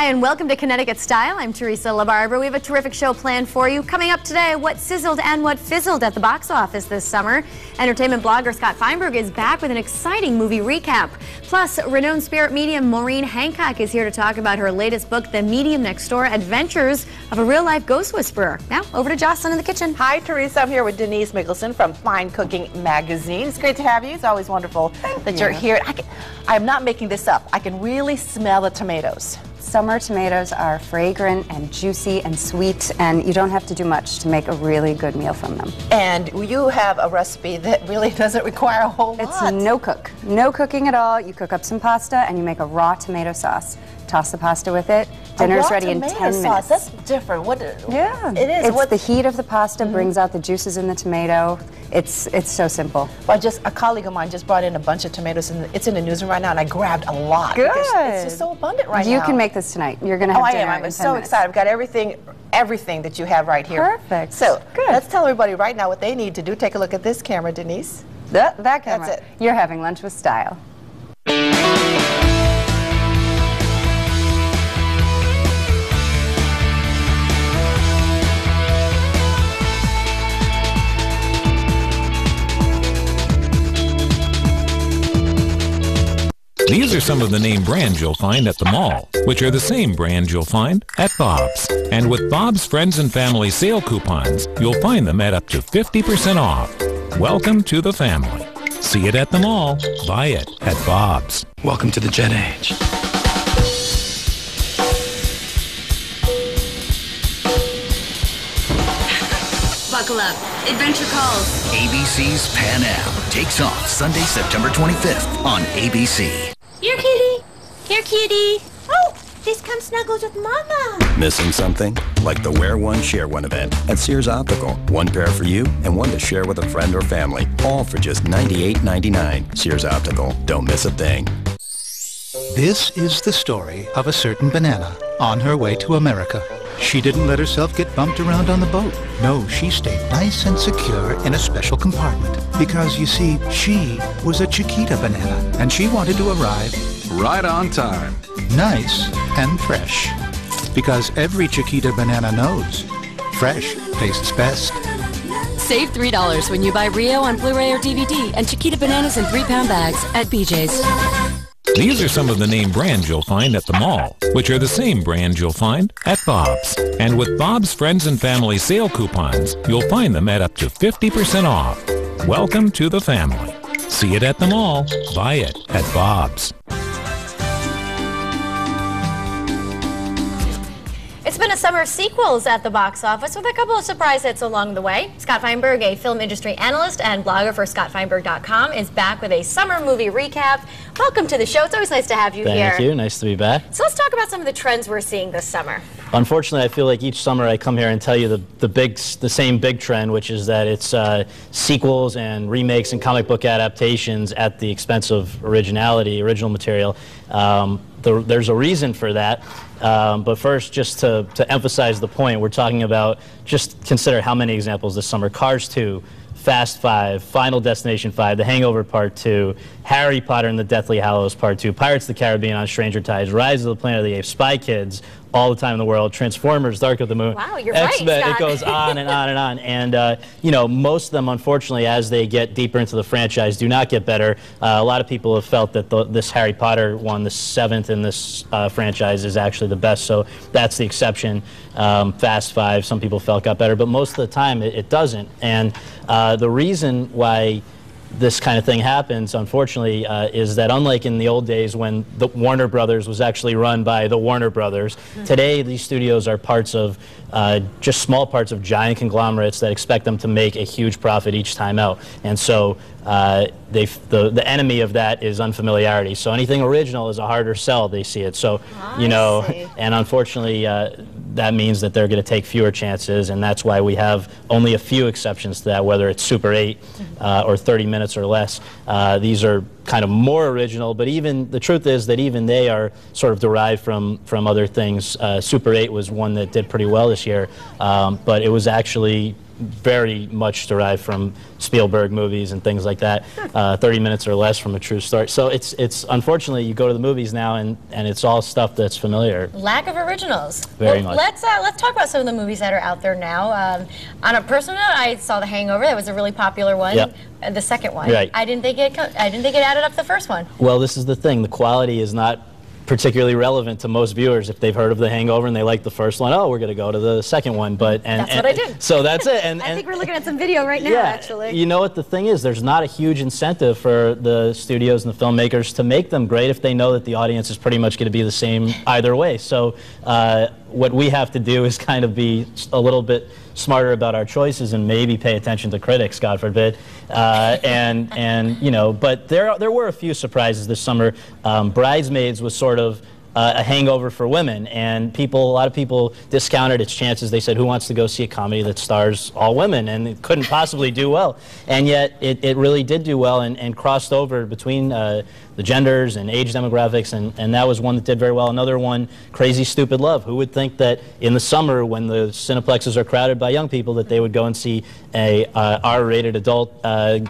Hi, and welcome to Connecticut Style. I'm Teresa LaBarbera. We have a terrific show planned for you. Coming up today, what sizzled and what fizzled at the box office this summer. Entertainment blogger Scott Feinberg is back with an exciting movie recap. Plus, renowned spirit medium Maureen Hancock is here to talk about her latest book, The Medium Next Door: Adventures of a Real-Life Ghost Whisperer. Now, over to Jocelyn in the kitchen. Hi, Teresa. I'm here with Denise Mickelson from Fine Cooking Magazine. It's great to have you. It's always wonderful that you're here. I'm not making this up. I can really smell the tomatoes. Summer tomatoes are fragrant and juicy and sweet, and you don't have to do much to make a really good meal from them. And you have a recipe that really doesn't require a whole lot. It's no cook. No cooking at all. You cook up some pasta and you make a raw tomato sauce. Toss the pasta with it. Dinner's ready in 10 minutes. That's different. Yeah. It is. It's the heat of the pasta brings out the juices in the tomato. It's so simple. Well, a colleague of mine just brought in a bunch of tomatoes, and it's in the newsroom right now, and I grabbed a lot. Good. It's just so abundant right now. You can make this tonight. You're going to have dinner in 10 minutes. I'm so excited. I've got everything that you have right here. Perfect. So good. Let's tell everybody right now what they need to do. Take a look at this camera, Denise. That camera. That's it. You're having lunch with style. These are some of the name brands you'll find at the mall, which are the same brands you'll find at Bob's. And with Bob's Friends and Family sale coupons, you'll find them at up to 50% off. Welcome to the family. See it at the mall. Buy it at Bob's. Welcome to the Jet Age. Buckle up. Adventure calls. ABC's Pan Am takes off Sunday, September 25th on ABC. Here, kitty. Here, kitty. Oh, this comes snuggles with Mama. Missing something? Like the Wear One, Share One event at Sears Optical. One pair for you and one to share with a friend or family. All for just $98.99. Sears Optical. Don't miss a thing. This is the story of a certain banana on her way to America. She didn't let herself get bumped around on the boat. No, she stayed nice and secure in a special compartment. Because, you see, she was a Chiquita banana, and she wanted to arrive right on time. Nice and fresh. Because every Chiquita banana knows fresh tastes best. Save $3 when you buy Rio on Blu-ray or DVD and Chiquita bananas in 3-pound bags at BJ's. These are some of the name brands you'll find at the mall, which are the same brands you'll find at Bob's. And with Bob's Friends and Family sale coupons, you'll find them at up to 50% off. Welcome to the family. See it at the mall. Buy it at Bob's. It's been a summer of sequels at the box office with a couple of surprise hits along the way. Scott Feinberg, a film industry analyst and blogger for scottfeinberg.com, is back with a summer movie recap. Welcome to the show. It's always nice to have you here. Thank you. Nice to be back. So let's talk about some of the trends we're seeing this summer. Unfortunately, I feel like each summer I come here and tell you the same big trend, which is that it's sequels and remakes and comic book adaptations at the expense of original material. There's a reason for that. But first, just to emphasize the point, we're talking about, just consider how many examples this summer. Cars 2, Fast 5, Final Destination 5, The Hangover Part 2, Harry Potter and the Deathly Hallows Part 2, Pirates of the Caribbean on Stranger Tides, Rise of the Planet of the Apes, Spy Kids, All the Time in the World, Transformers, Dark of the Moon. Wow, you're right, X-Men, Scott. it goes on and on and on. And, you know, most of them, unfortunately, as they get deeper into the franchise, do not get better. A lot of people have felt that this Harry Potter one, the 7th in this franchise, is actually the best. So that's the exception. Fast 5, some people felt got better. But most of the time, it doesn't. And the reason why this kind of thing happens, unfortunately, is that unlike in the old days when the Warner Brothers was actually run by the Warner Brothers, today these studios are parts of, just small parts of giant conglomerates that expect them to make a huge profit each time out. And so the enemy of that is unfamiliarity. So anything original is a harder sell, they see it. So, you know, and unfortunately, that means that they're going to take fewer chances, and that's why we have only a few exceptions to that, whether it's Super 8 or 30 minutes or less. These are kind of more original, but even the truth is that even they are sort of derived from other things. Super 8 was one that did pretty well this year, but it was actually very much derived from Spielberg movies and things like that, 30 minutes or less from a true story. So it's unfortunately, you go to the movies now and it's all stuff that's familiar. Lack of originals. Very much. Let's talk about some of the movies that are out there now. On a personal note, I saw The Hangover. That was a really popular one. Yep. The second one. Right. I didn't think it added up to the first one. Well, this is the thing. The quality is not particularly relevant to most viewers. If they've heard of The Hangover and they like the first one, oh, we're going to go to the second one. That's what I did. So that's it. And I think we're looking at some video right now, yeah, actually. You know what the thing is? There's not a huge incentive for the studios and the filmmakers to make them great if they know that the audience is pretty much going to be the same either way. So what we have to do is kind of be a little bit smarter about our choices and maybe pay attention to critics, God forbid. And you know, but there were a few surprises this summer. Bridesmaids was sort of a hangover for women, and a lot of people discounted its chances. They said, who wants to go see a comedy that stars all women? And it couldn't possibly do well. And yet it really did do well and crossed over between the genders and age demographics, and that was one that did very well. Another one, Crazy Stupid Love. Who would think that in the summer, when the cineplexes are crowded by young people, that they would go and see a R-rated adult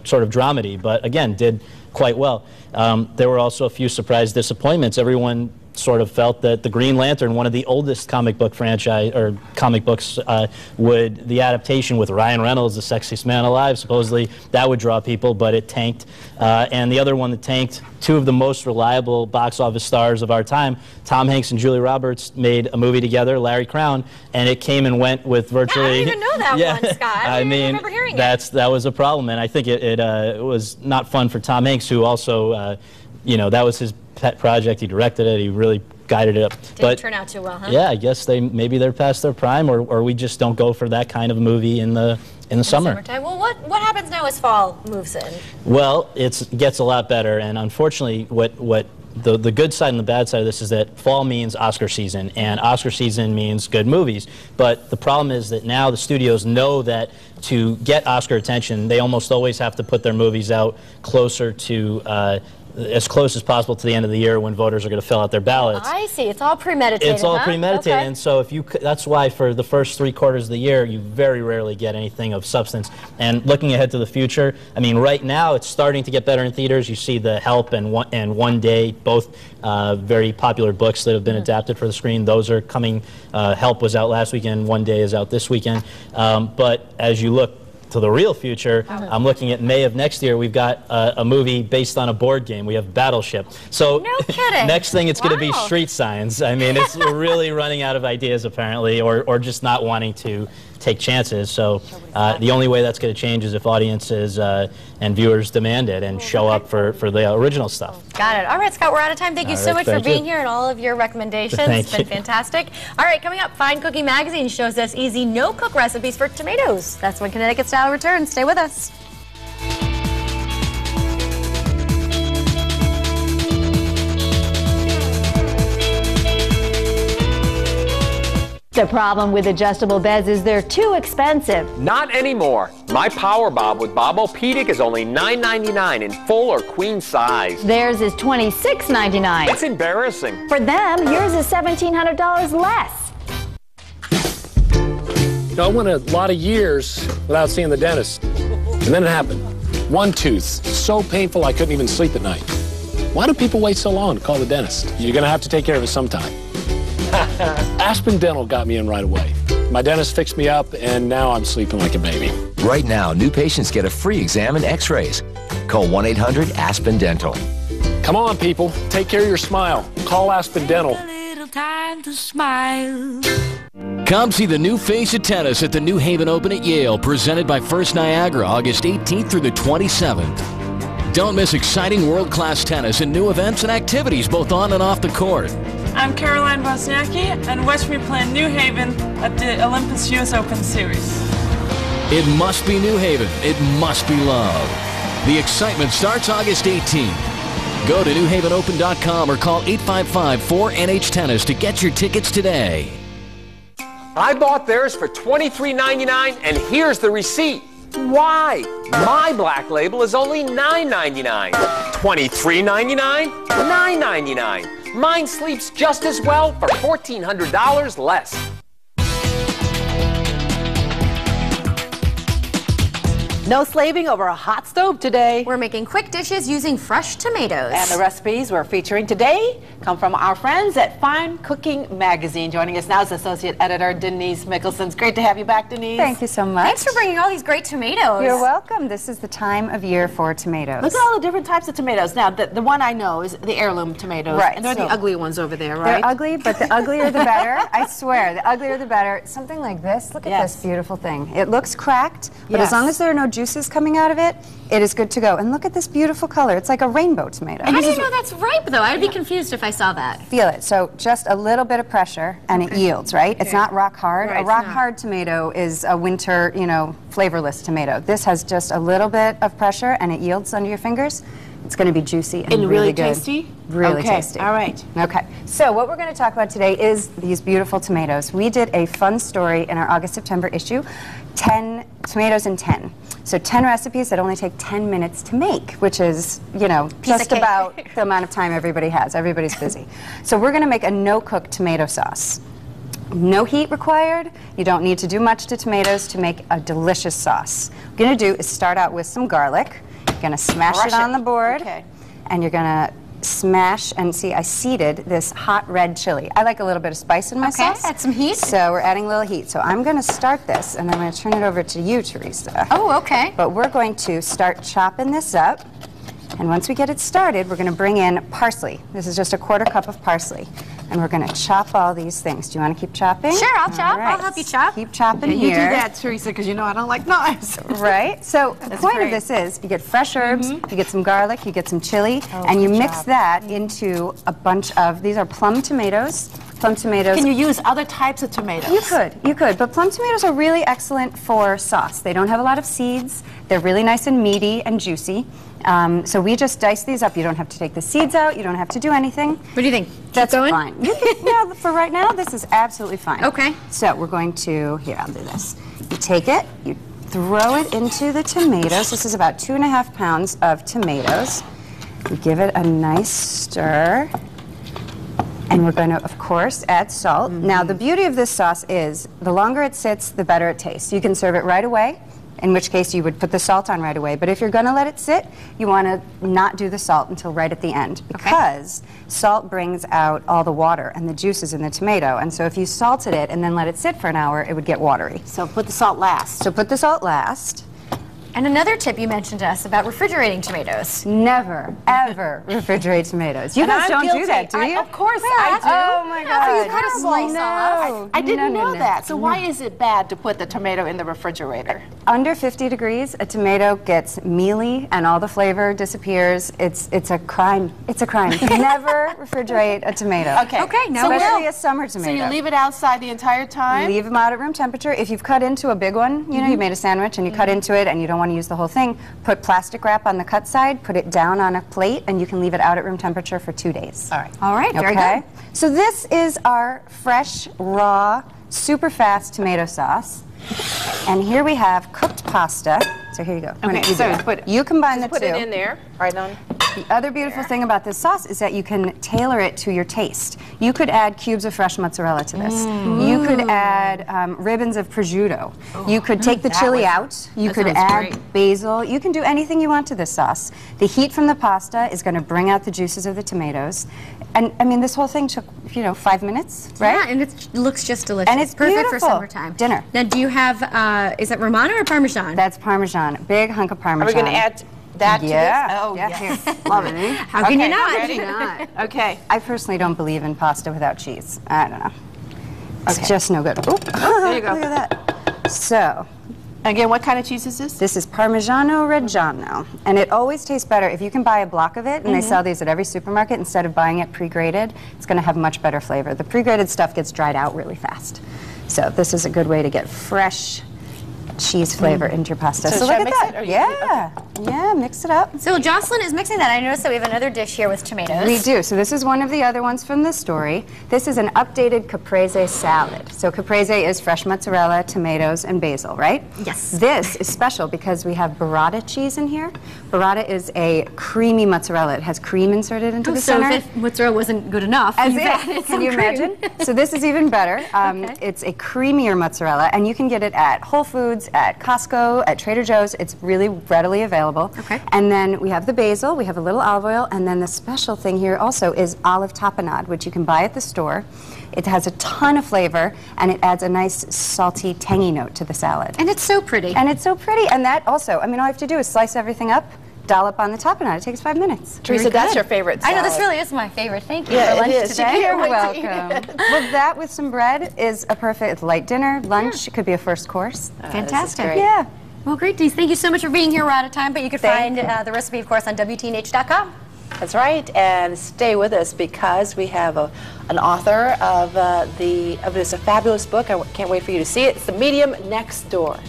sort of dramedy? But again, did quite well. There were also a few surprise disappointments. Everyone sort of felt that the Green Lantern, one of the oldest comic book franchise or comic books, the adaptation with Ryan Reynolds, the sexiest man alive, supposedly that would draw people, but it tanked. And the other one that tanked, two of the most reliable box office stars of our time, Tom Hanks and Julia Roberts, made a movie together, Larry Crown, and it came and went with virtually. I didn't even know that one, Scott. I mean, remember hearing that was a problem, and I think it was not fun for Tom Hanks, who also, you know, that was his pet project. He directed it. He really guided it up. Didn't turn out too well, huh? Yeah, I guess maybe they're past their prime, or we just don't go for that kind of movie in the summer. Summertime. Well, what happens now as fall moves in? Well, it gets a lot better, and unfortunately, the good side and the bad side of this is that fall means Oscar season, and Oscar season means good movies. But the problem is that now the studios know that to get Oscar attention, they almost always have to put their movies out closer to as close as possible to the end of the year when voters are going to fill out their ballots. I see. It's all premeditated. It's all premeditated, okay. And so that's why for the first 3 quarters of the year, you very rarely get anything of substance. And looking ahead to the future, I mean, right now it's starting to get better in theaters. You see The Help and One Day, both very popular books that have been adapted for the screen. Those are coming. Help was out last weekend. One Day is out this weekend. But as you look to the real future, I'm looking at May of next year. We've got a movie based on a board game. We have Battleship. So no kidding. Next thing, it's going to be Street Signs. I mean, it's really running out of ideas apparently, or just not wanting to take chances. So the only way that's going to change is if audiences and viewers demand it and show up for the original stuff. Got it. All right, Scott, we're out of time. Thank you so much for being here and all of your recommendations. It's been fantastic. All right, coming up, Fine Cooking Magazine shows us easy no-cook recipes for tomatoes. That's when Connecticut Style returns. Stay with us. The problem with adjustable beds is they're too expensive. Not anymore. My Power Bob with Bob-O-Pedic is only $9.99 in full or queen size. Theirs is $26.99. It's embarrassing. For them, yours is $1,700 less. You know, I went a lot of years without seeing the dentist. And then it happened. One tooth, so painful I couldn't even sleep at night. Why do people wait so long to call the dentist? You're going to have to take care of it sometime. Aspen Dental got me in right away. My dentist fixed me up, and now I'm sleeping like a baby. Right now, new patients get a free exam and x-rays. Call 1-800-ASPEN-DENTAL. Come on, people. Take care of your smile. Call Aspen Dental. A little time to smile. Come see the new face of tennis at the New Haven Open at Yale, presented by First Niagara, August 18th through the 27th. Don't miss exciting world-class tennis and new events and activities both on and off the court. I'm Caroline Wozniacki, and watch me play in New Haven at the Olympus US Open Series. It must be New Haven. It must be love. The excitement starts August 18th. Go to newhavenopen.com or call 855-4NH-TENNIS to get your tickets today. I bought theirs for $23.99, and here's the receipt. Why? My Black Label is only $9.99. $23.99? $9.99. Mine sleeps just as well for $1,400 less. No slaving over a hot stove today. We're making quick dishes using fresh tomatoes. And the recipes we're featuring today come from our friends at Fine Cooking Magazine. Joining us now is Associate Editor Denise Mickelson. It's great to have you back, Denise. Thank you so much. Thanks for bringing all these great tomatoes. You're welcome. This is the time of year for tomatoes. Look at all the different types of tomatoes. Now, the one I know is the heirloom tomatoes. Right. And they're the ugly ones over there, right? They're ugly, but the uglier the better. I swear, the uglier the better. Something like this. Look at this beautiful thing. It looks cracked, but as long as there are no juices coming out of it, it is good to go. And look at this beautiful color. It's like a rainbow tomato. How do you know that's ripe, though? I'd be confused if I saw that. Feel it. So just a little bit of pressure, and it yields, right? It's not rock hard. Right, a rock hard tomato is a winter, flavorless tomato. This has just a little bit of pressure, and it yields under your fingers. It's going to be juicy and really good. Tasty? Really tasty. All right. Okay. So what we're going to talk about today is these beautiful tomatoes. We did a fun story in our August-September issue, 10 tomatoes in 10. So 10 recipes that only take 10 minutes to make, which is, just about the amount of time everybody has. Everybody's busy. So we're going to make a no-cook tomato sauce. No heat required. You don't need to do much to tomatoes to make a delicious sauce. What you're going to do is start out with some garlic. You're going to smash it on the board, and you're going to smash, and see, I seeded this hot red chili. I like a little bit of spice in my sauce. Add some heat. So we're adding a little heat. So I'm going to start this, and then I'm going to turn it over to you, Teresa. Oh, okay. But we're going to start chopping this up, and once we get it started, we're going to bring in parsley. This is just a 1/4 cup of parsley. And we're going to chop all these things. Do you want to keep chopping? Sure, I'll chop. Right. I'll help you chop. Keep chopping You here. do that, Teresa, because I don't like knives. Right? So the point of this is you get fresh herbs, you get some garlic, you get some chili, and you mix that into a bunch of, these are plum tomatoes. Plum tomatoes. Can you use other types of tomatoes? You could, but plum tomatoes are really excellent for sauce. They don't have a lot of seeds. They're really nice and meaty and juicy. So we just dice these up. You don't have to take the seeds out. You don't have to do anything. What do you think? That's fine. Yeah, for right now, this is absolutely fine. Okay. So we're going to, here, I'll do this. You take it, you throw it into the tomatoes. This is about 2.5 pounds of tomatoes. You give it a nice stir. And we're going to, of course, add salt. Now, the beauty of this sauce is the longer it sits, the better it tastes. You can serve it right away, in which case you would put the salt on right away. But if you're going to let it sit, you want to not do the salt until right at the end, because salt brings out all the water and the juices in the tomato. And so if you salted it and then let it sit for an hour, it would get watery. So put the salt last. So put the salt last. And another tip you mentioned to us about refrigerating tomatoes. Never, ever refrigerate tomatoes. You guys don't do that, do you? Of course I do. Oh my God. You cut a slice off. I didn't know that. So why is it bad to put the tomato in the refrigerator? Under 50 degrees, a tomato gets mealy and all the flavor disappears. It's a crime. It's a crime. Never refrigerate a tomato. Okay. No. Especially a summer tomato. So you leave it outside the entire time? Leave them out at room temperature. If you've cut into a big one, you made a sandwich and you cut into it and you don't want to use the whole thing, put plastic wrap on the cut side, put it down on a plate, and you can leave it out at room temperature for 2 days. All right, very good. So this is our fresh, raw, super fast tomato sauce. And here we have cooked pasta. So here you go. You combine the two. Put it in there. Right on. The other beautiful thing about this sauce is that you can tailor it to your taste. You could add cubes of fresh mozzarella to this. You could add ribbons of prosciutto. You could take the chili out. You could add basil. You can do anything you want to this sauce. The heat from the pasta is going to bring out the juices of the tomatoes. And I mean, this whole thing took, 5 minutes, right? Yeah, and it looks just delicious. And it's perfect beautiful. for summertime. Dinner. Now, do you have, is that Romano or Parmesan? That's Parmesan. Big hunk of Parmesan. Are we going to add that to this? Oh, yes. Love it. How can you not? Ready? Okay. I personally don't believe in pasta without cheese. I don't know. It's just no good. Oh, there you go. Look at that. So, again, what kind of cheese is this? This is Parmigiano Reggiano. And it always tastes better if you can buy a block of it, and they sell these at every supermarket, instead of buying it pre-grated, it's going to have much better flavor. The pre-grated stuff gets dried out really fast. So this is a good way to get fresh cheese flavor into your pasta. So look should I at mix that. it, or Yeah, mix it up. So Jocelyn is mixing that. I noticed that we have another dish here with tomatoes. We do. So this is one of the other ones from the story. This is an updated caprese salad. So caprese is fresh mozzarella, tomatoes, and basil, right? Yes. This is special because we have burrata cheese in here. Burrata is a creamy mozzarella. It has cream inserted into the center. So if mozzarella wasn't good enough, Can you imagine? So this is even better. It's a creamier mozzarella, and you can get it at Whole Foods, Foods, at Costco, at Trader Joe's. It's really readily available. Okay. And then we have the basil, we have a little olive oil, and then the special thing here also is olive tapenade, which you can buy at the store. It has a ton of flavor, and it adds a nice salty, tangy note to the salad. And it's so pretty. And it's so pretty. And that also, I mean, all you have to do is slice everything up, dollop on the tapenade. It takes 5 minutes. Teresa, that's your favorite salad. I know, this really is my favorite. Thank you Yeah, for lunch it is. today. You're welcome. Well, that with some bread is a perfect light dinner, lunch. It could be a first course. Fantastic. great. Yeah. Well, great, Denise. Thank you so much for being here. We're out of time, but you can find the recipe, of course, on WTNH.com. That's right, and stay with us because we have an author of this a fabulous book. I can't wait for you to see it. It's The Medium Next Door.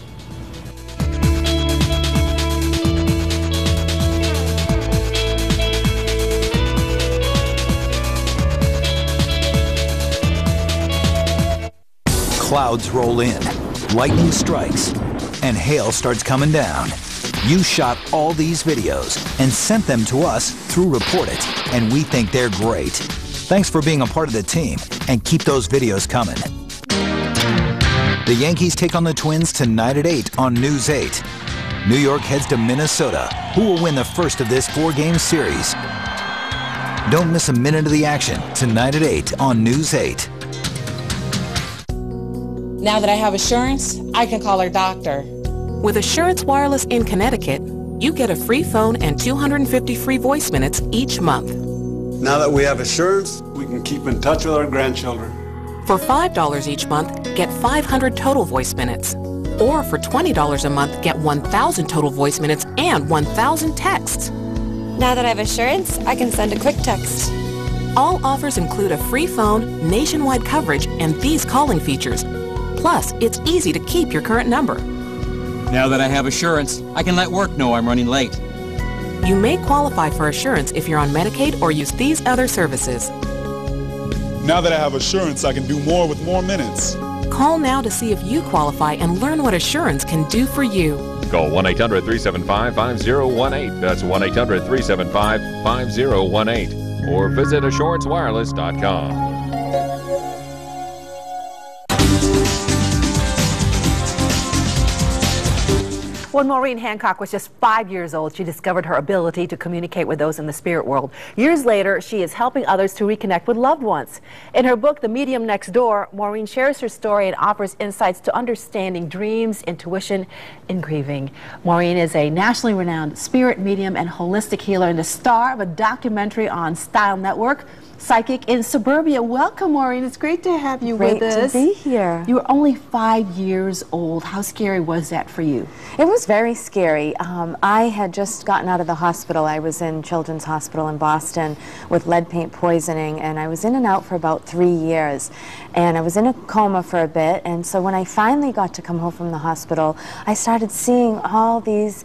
Clouds roll in, lightning strikes, and hail starts coming down. You shot all these videos and sent them to us through Report It, and we think they're great. Thanks for being a part of the team, and keep those videos coming. The Yankees take on the Twins tonight at 8 on News 8. New York heads to Minnesota, who will win the first of this 4-game series. Don't miss a minute of the action tonight at 8 on News 8. Now that I have Assurance, I can call our doctor. With Assurance Wireless in Connecticut, you get a free phone and 250 free voice minutes each month. Now that we have Assurance, we can keep in touch with our grandchildren. For $5 each month, get 500 total voice minutes. Or for $20 a month, get 1,000 total voice minutes and 1,000 texts. Now that I have Assurance, I can send a quick text. All offers include a free phone, nationwide coverage, and these calling features. Plus, it's easy to keep your current number. Now that I have Assurance, I can let work know I'm running late. You may qualify for Assurance if you're on Medicaid or use these other services. Now that I have Assurance, I can do more with more minutes. Call now to see if you qualify and learn what Assurance can do for you. Call 1-800-375-5018. That's 1-800-375-5018. Or visit AssuranceWireless.com. When Maureen Hancock was just 5 years old, she discovered her ability to communicate with those in the spirit world. Years later, she is helping others to reconnect with loved ones. In her book, The Medium Next Door, Maureen shares her story and offers insights to understanding dreams, intuition, and grieving. Maureen is a nationally renowned spirit medium and holistic healer and the star of a documentary on Style Network, Psychic in Suburbia. Welcome, Maureen. It's great to have you with us. Great to be here. You were only 5 years old. How scary was that for you? It was very scary. I had just gotten out of the hospital. I was in Children's Hospital in Boston with lead paint poisoning, and I was in and out for about 3 years. And I was in a coma for a bit, and so when I finally got to come home from the hospital, I started seeing all these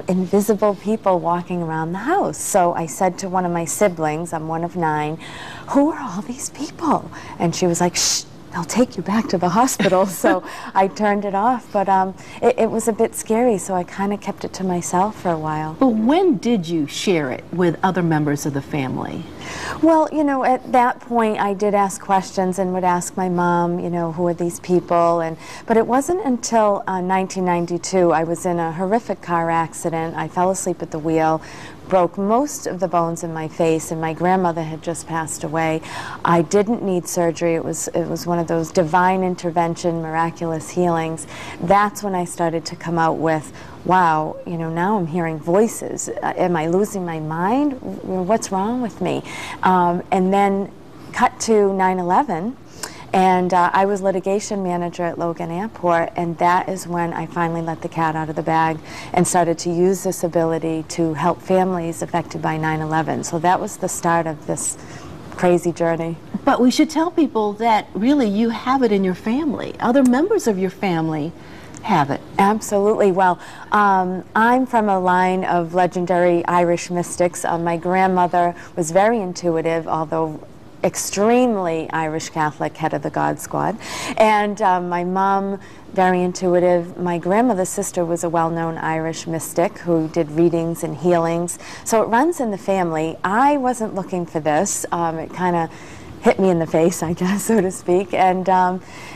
invisible people walking around the house. So I said to one of my siblings, I'm one of 9, who are all these people? And she was like, shh, they'll take you back to the hospital. So I turned it off, but it was a bit scary, so I kind of kept it to myself for a while. But when did you share it with other members of the family? Well, you know, at that point I did ask questions and would ask my mom, you know, who are these people? But it wasn't until 1992 I was in a horrific car accident. I fell asleep at the wheel, broke most of the bones in my face, and my grandmother had just passed away. I didn't need surgery. It was one of those divine intervention, miraculous healings. That's when I started to come out with, wow, you know, now I'm hearing voices. Am I losing my mind? What's wrong with me? And then cut to 9/11. And I was litigation manager at Logan Airport, and that is when I finally let the cat out of the bag and started to use this ability to help families affected by 9/11. So that was the start of this crazy journey. But we should tell people that really you have it in your family. Other members of your family have it. Absolutely. Well, I'm from a line of legendary Irish mystics. My grandmother was very intuitive, although extremely Irish Catholic, head of the God Squad. And my mom, very intuitive. My grandmother's sister was a well-known Irish mystic who did readings and healings. So it runs in the family. I wasn't looking for this. It kind of hit me in the face, I guess, so to speak. And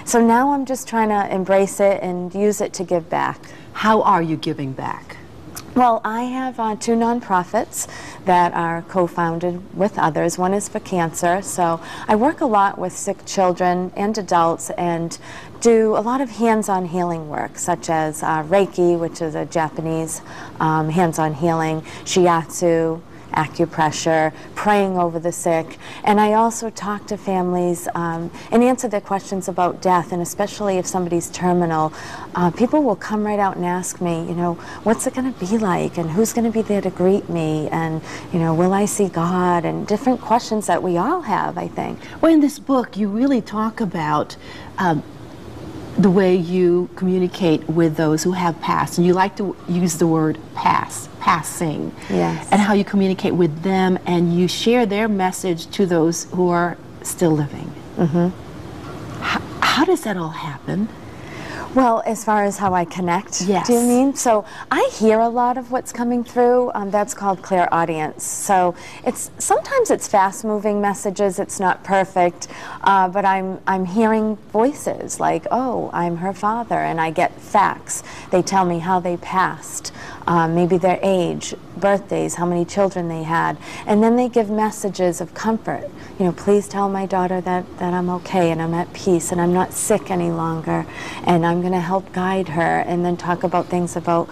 so now I'm just trying to embrace it and use it to give back. How are you giving back? Well, I have 2 nonprofits that are co-founded with others. One is for cancer, so I work a lot with sick children and adults and do a lot of hands-on healing work, such as Reiki, which is a Japanese hands-on healing, shiatsu, acupressure, praying over the sick, and I also talk to families and answer their questions about death, and especially if somebody's terminal, people will come right out and ask me, you know, what's it going to be like, and who's going to be there to greet me, and, you know, will I see God, and different questions that we all have, I think. Well, in this book, you really talk about the way you communicate with those who have passed, and you like to use the word passing, yes, and how you communicate with them and you share their message to those who are still living. Mm-hmm. How does that all happen? Well, as far as how I connect, yes. Do you mean? So I hear a lot of what's coming through. That's called clairaudience. So sometimes it's fast-moving messages. It's not perfect, but I'm hearing voices like, "Oh, I'm her father," and I get facts. They tell me how they passed, maybe their age, birthdays, how many children they had, and then they give messages of comfort. You know, please tell my daughter that I'm okay and I'm at peace and I'm not sick any longer, and I'm going to help guide her, and then talk about things about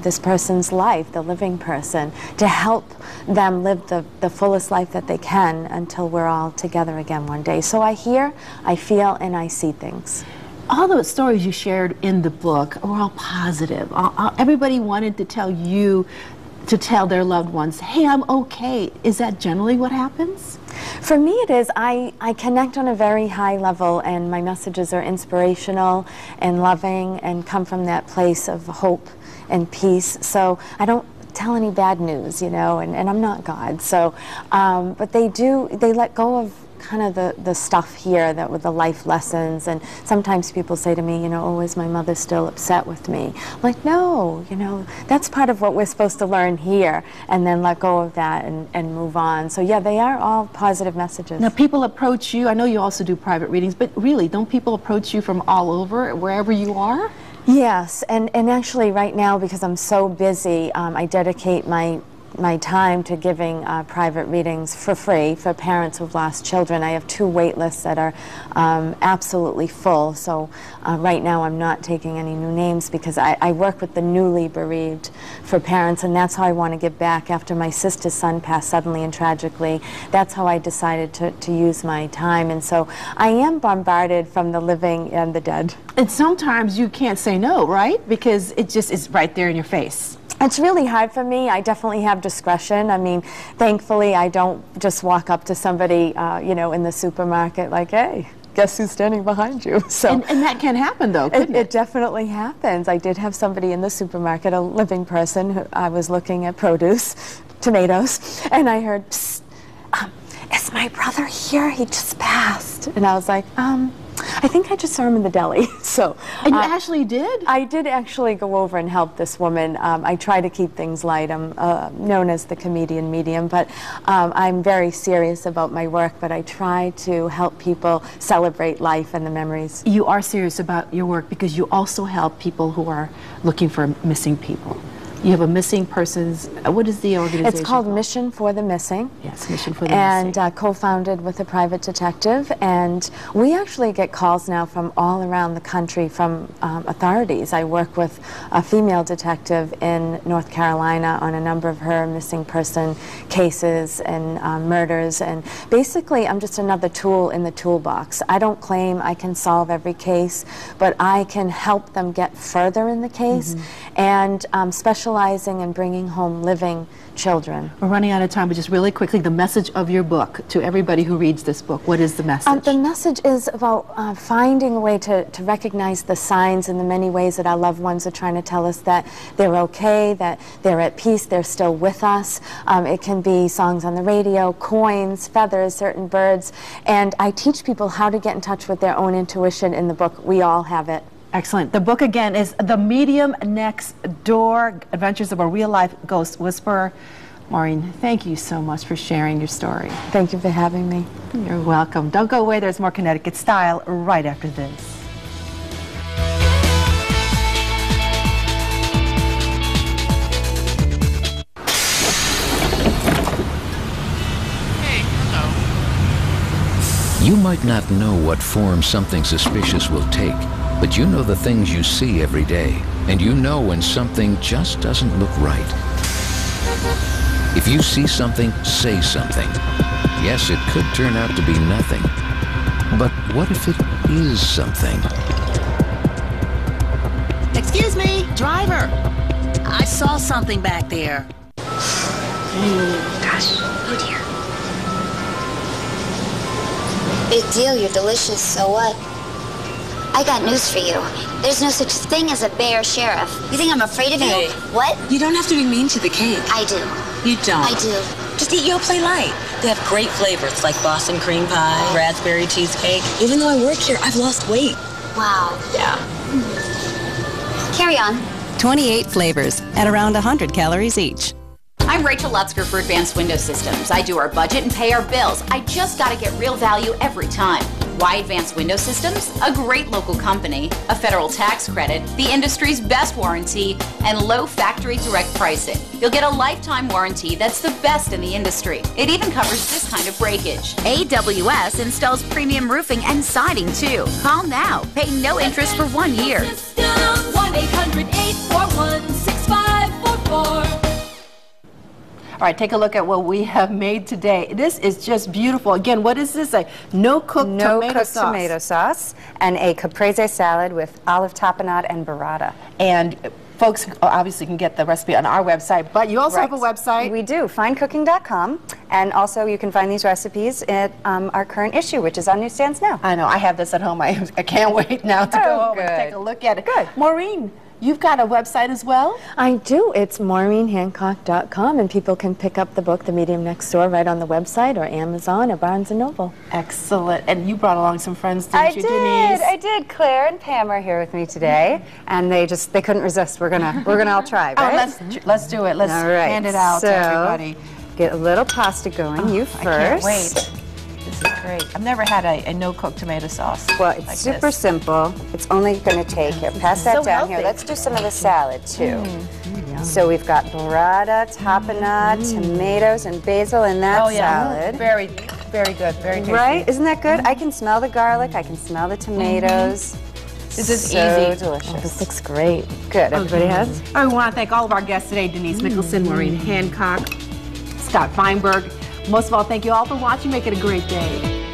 this person's life, the living person, to help them live the fullest life that they can until we're all together again one day. So I hear, I feel, and I see things. All the stories you shared in the book were all positive. Everybody wanted to tell you to tell their loved ones, hey, I'm okay. Is that generally what happens? For me it is. I connect on a very high level, and my messages are inspirational and loving and come from that place of hope and peace. So I don't tell any bad news, you know, and I'm not God. So, but they let go of kind of the stuff here that with the life lessons, and sometimes people say to me, you know, oh, is my mother still upset with me? I'm like, no, you know, that's part of what we're supposed to learn here, and then let go of that and move on. So yeah, they are all positive messages. Now people approach you, I know you also do private readings, but really, don't people approach you from all over, wherever you are? Yes, and actually right now, because I'm so busy, I dedicate my time to giving private readings for free for parents who've lost children. I have 2 wait lists that are absolutely full, so right now I'm not taking any new names because I work with the newly bereaved for parents, and that's how I want to give back. After my sister's son passed suddenly and tragically, that's how I decided to use my time, and so I am bombarded from the living and the dead. And sometimes you can't say no, right? Because it just is right there in your face. It's really hard for me. I definitely have discretion. I mean, thankfully, I don't just walk up to somebody, you know, in the supermarket like, hey, guess who's standing behind you? So, and that can happen, though, couldn't it? It definitely happens. I did have somebody in the supermarket, a living person, who I was looking at produce, tomatoes, and I heard, psst, is my brother here? He just passed. And I was like, I think I just saw him in the deli. So, and you actually did? I did actually go over and help this woman. I try to keep things light. I'm known as the comedian medium, but I'm very serious about my work, but I try to help people celebrate life and the memories. You are serious about your work because you also help people who are looking for missing people. You have a missing persons, what is the organization It's called Mission for the Missing. Yes, Mission for the Missing. And co-founded with a private detective. And we actually get calls now from all around the country from authorities. I work with a female detective in North Carolina on a number of her missing person cases and murders. And basically, I'm just another tool in the toolbox. I don't claim I can solve every case, but I can help them get further in the case and specializing and bringing home living children. We're running out of time, but just really quickly, the message of your book to everybody who reads this book. What is the message? The message is about finding a way to recognize the signs in the many ways that our loved ones are trying to tell us that they're okay, that they're at peace, they're still with us. It can be songs on the radio, coins, feathers, certain birds, and I teach people how to get in touch with their own intuition in the book. We all have it. Excellent. The book again is The Medium Next Door, Adventures of a Real-Life Ghost Whisperer. Maureen, thank you so much for sharing your story. Thank you for having me. You're welcome. Don't go away. There's more Connecticut Style right after this. You might not know what form something suspicious will take, but you know the things you see every day, and you know when something just doesn't look right. If you see something, say something. Yes, it could turn out to be nothing. But what if it is something? Excuse me, driver. I saw something back there. Gosh, oh dear. Big deal, you're delicious, so what? I got news for you. There's no such thing as a bear sheriff. You think I'm afraid of you? What? You don't have to be mean to the cake. I do. You don't? I do. Just eat Yoplait Light. They have great flavors like Boston cream pie, raspberry cheesecake. Even though I work here, I've lost weight. Wow. Yeah. Carry on. 28 flavors at around 100 calories each. I'm Rachel Lutzker for Advanced Window Systems. I do our budget and pay our bills. I just got to get real value every time. Why Advanced Window Systems? A great local company, a federal tax credit, the industry's best warranty, and low factory direct pricing. You'll get a lifetime warranty that's the best in the industry. It even covers this kind of breakage. AWS installs premium roofing and siding too. Call now. Pay no interest for 1 year. 1-800-841-6544. All right, take a look at what we have made today. This is just beautiful. Again, what is this? A no-cook tomato sauce. No-cook tomato sauce and a caprese salad with olive tapenade and burrata. And folks obviously can get the recipe on our website, but you also have a website. We do, finecooking.com, and also you can find these recipes at our current issue, which is on newsstands now. I know, I have this at home. I can't wait now to go home and take a look at it. Good. Maureen, you've got a website as well? I do. It's maureenhancock.com, and people can pick up the book, The Medium Next Door, right on the website, or Amazon, or Barnes & Noble. Excellent. And you brought along some friends, didn't you, Denise? I did. Claire and Pam are here with me today, and they couldn't resist. We're gonna all try, right? Oh, let's do it. Let's hand it out to everybody. Get a little pasta going. You first. I can't wait. This is great. I've never had a no-cook tomato sauce. Well, it's like super simple. It's only going to take, here, pass that down here. Let's do some of the salad, too. So we've got burrata, tapenade, tomatoes, and basil in that salad. Very, very good. Very tasty. Right? Isn't that good? I can smell the garlic. I can smell the tomatoes. This is so easy. Delicious. Oh, this looks great. Good. Everybody has? I want to thank all of our guests today, Denise Mickelson, Maureen Hancock, Scott Feinberg. Most of all, thank you all for watching. Make it a great day.